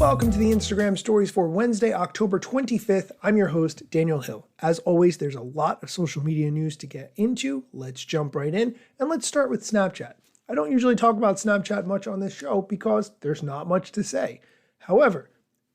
Welcome to the Instagram stories for Wednesday, October 25th. I'm your host, Daniel Hill. As always, there's a lot of social media news to get into. Let's jump right in and let's start with Snapchat. I don't usually talk about Snapchat much on this show because there's not much to say. However,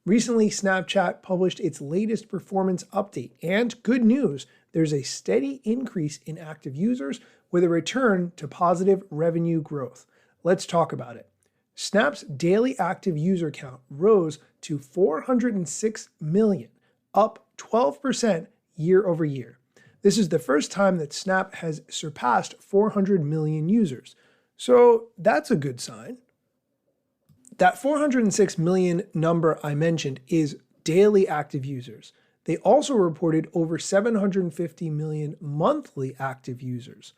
recently Snapchat published its latest performance update, and good news, there's a steady increase in active users with a return to positive revenue growth. Let's talk about it. Snap's daily active user count rose to 406 million, up 12% year over year. This is the first time that Snap has surpassed 400 million users. So that's a good sign. That 406 million number I mentioned is daily active users. They also reported over 750 million monthly active users.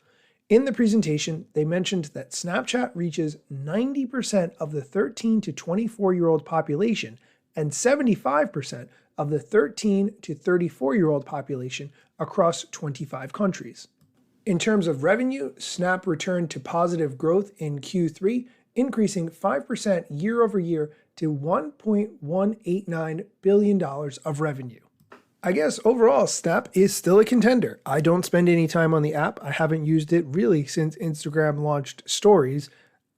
In the presentation, they mentioned that Snapchat reaches 90% of the 13 to 24-year-old population and 75% of the 13 to 34-year-old population across 25 countries. In terms of revenue, Snap returned to positive growth in Q3, increasing 5% year over year to $1.189 billion of revenue. I guess overall, Snap is still a contender. I don't spend any time on the app. I haven't used it really since Instagram launched Stories.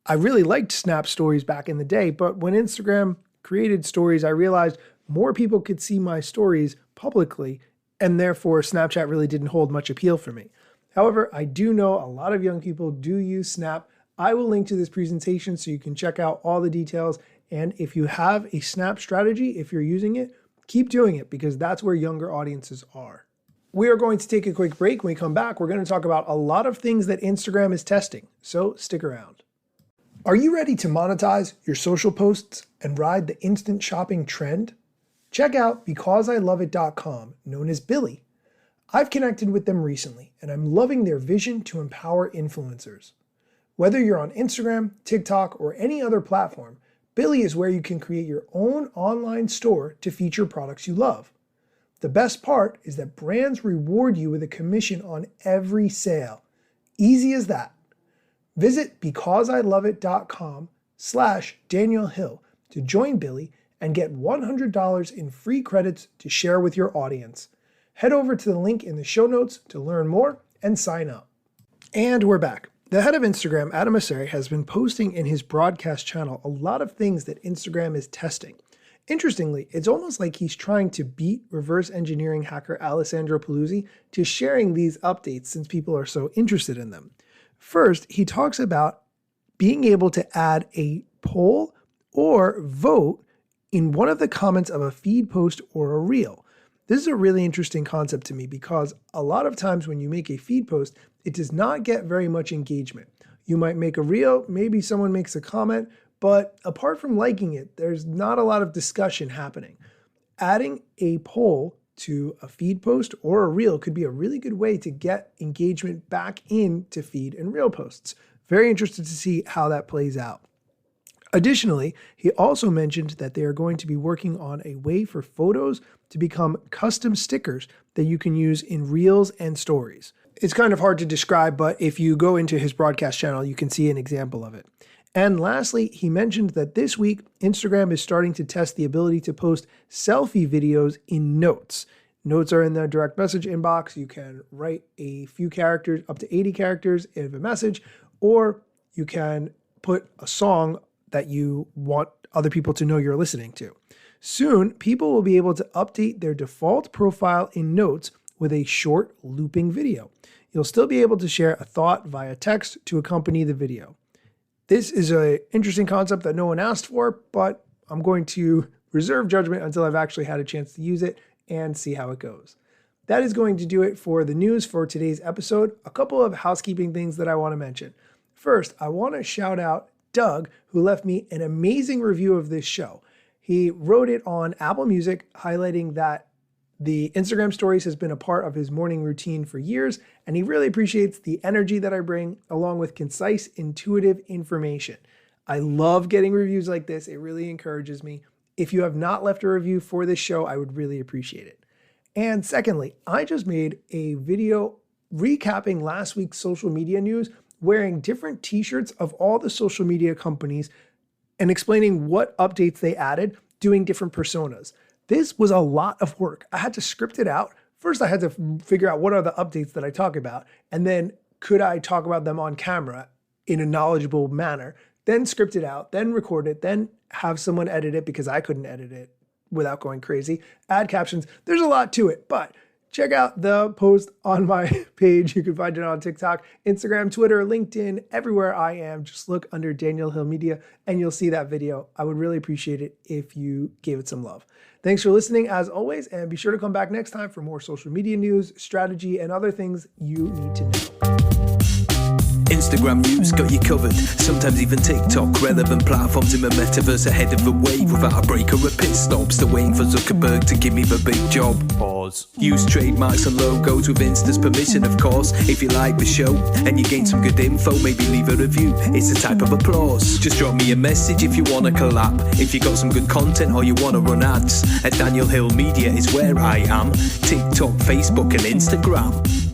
I really liked Snap Stories back in the day, but when Instagram created Stories, I realized more people could see my stories publicly, and therefore Snapchat really didn't hold much appeal for me. However, I do know a lot of young people do use Snap. I will link to this presentation so you can check out all the details. And if you have a Snap strategy, if you're using it, keep doing it because that's where younger audiences are. We are going to take a quick break. When we come back, we're going to talk about a lot of things that Instagram is testing, so stick around. Are you ready to monetize your social posts and ride the instant shopping trend? Check out BecauseILoveIt.com, known as Billy. I've connected with them recently, and I'm loving their vision to empower influencers. Whether you're on Instagram, TikTok, or any other platform, Billy is where you can create your own online store to feature products you love. The best part is that brands reward you with a commission on every sale. Easy as that. Visit BecauseILoveIt.com/Daniel Hill to join Billy and get $100 in free credits to share with your audience. Head over to the link in the show notes to learn more and sign up. And we're back. The head of Instagram, Adam Mosseri, has been posting in his broadcast channel a lot of things that Instagram is testing. Interestingly, it's almost like he's trying to beat reverse engineering hacker Alessandro Paluzzi to sharing these updates since people are so interested in them. First, he talks about being able to add a poll or vote in one of the comments of a feed post or a reel. This is a really interesting concept to me because a lot of times when you make a feed post, it does not get very much engagement. You might make a reel, maybe someone makes a comment, but apart from liking it, there's not a lot of discussion happening. Adding a poll to a feed post or a reel could be a really good way to get engagement back into feed and reel posts. Very interested to see how that plays out. Additionally, he also mentioned that they are going to be working on a way for photos to become custom stickers that you can use in Reels and Stories. It's kind of hard to describe, but if you go into his broadcast channel, you can see an example of it. And lastly, he mentioned that this week, Instagram is starting to test the ability to post selfie videos in Notes. Notes are in the direct message inbox. You can write a few characters, up to 80 characters of a message, or you can put a song that you want other people to know you're listening to. Soon, people will be able to update their default profile in Notes with a short looping video. You'll still be able to share a thought via text to accompany the video. This is an interesting concept that no one asked for, but I'm going to reserve judgment until I've actually had a chance to use it and see how it goes. That is going to do it for the news for today's episode. A couple of housekeeping things that I want to mention. First, I want to shout out Doug, who left me an amazing review of this show. He wrote it on Apple Music, highlighting that the Instagram stories has been a part of his morning routine for years, and he really appreciates the energy that I bring along with concise, intuitive information. I love getting reviews like this. It really encourages me. If you have not left a review for this show, I would really appreciate it. And secondly, I just made a video recapping last week's social media news, wearing different t-shirts of all the social media companies and explaining what updates they added doing different personas. This was a lot of work. I had to script it out. First, I had to figure out what are the updates that I talk about, and then could I talk about them on camera in a knowledgeable manner, then script it out, then record it, then have someone edit it because I couldn't edit it without going crazy, add captions. There's a lot to it, but check out the post on my page. You can find it on TikTok, Instagram, Twitter, LinkedIn, everywhere I am. Just look under Daniel Hill Media and you'll see that video. I would really appreciate it if you gave it some love. Thanks for listening as always, and be sure to come back next time for more social media news, strategy, and other things you need to know. Instagram news got you covered, sometimes even TikTok. Relevant platforms in the metaverse ahead of the wave, without a break or a pit stop. Still waiting for Zuckerberg to give me the big job. Pause. Use trademarks and logos with Insta's permission, of course. If you like the show and you gain some good info, maybe leave a review. It's a type of applause. Just drop me a message if you want to collab. If you got some good content or you want to run ads, at Daniel Hill Media is where I am. TikTok, Facebook and Instagram.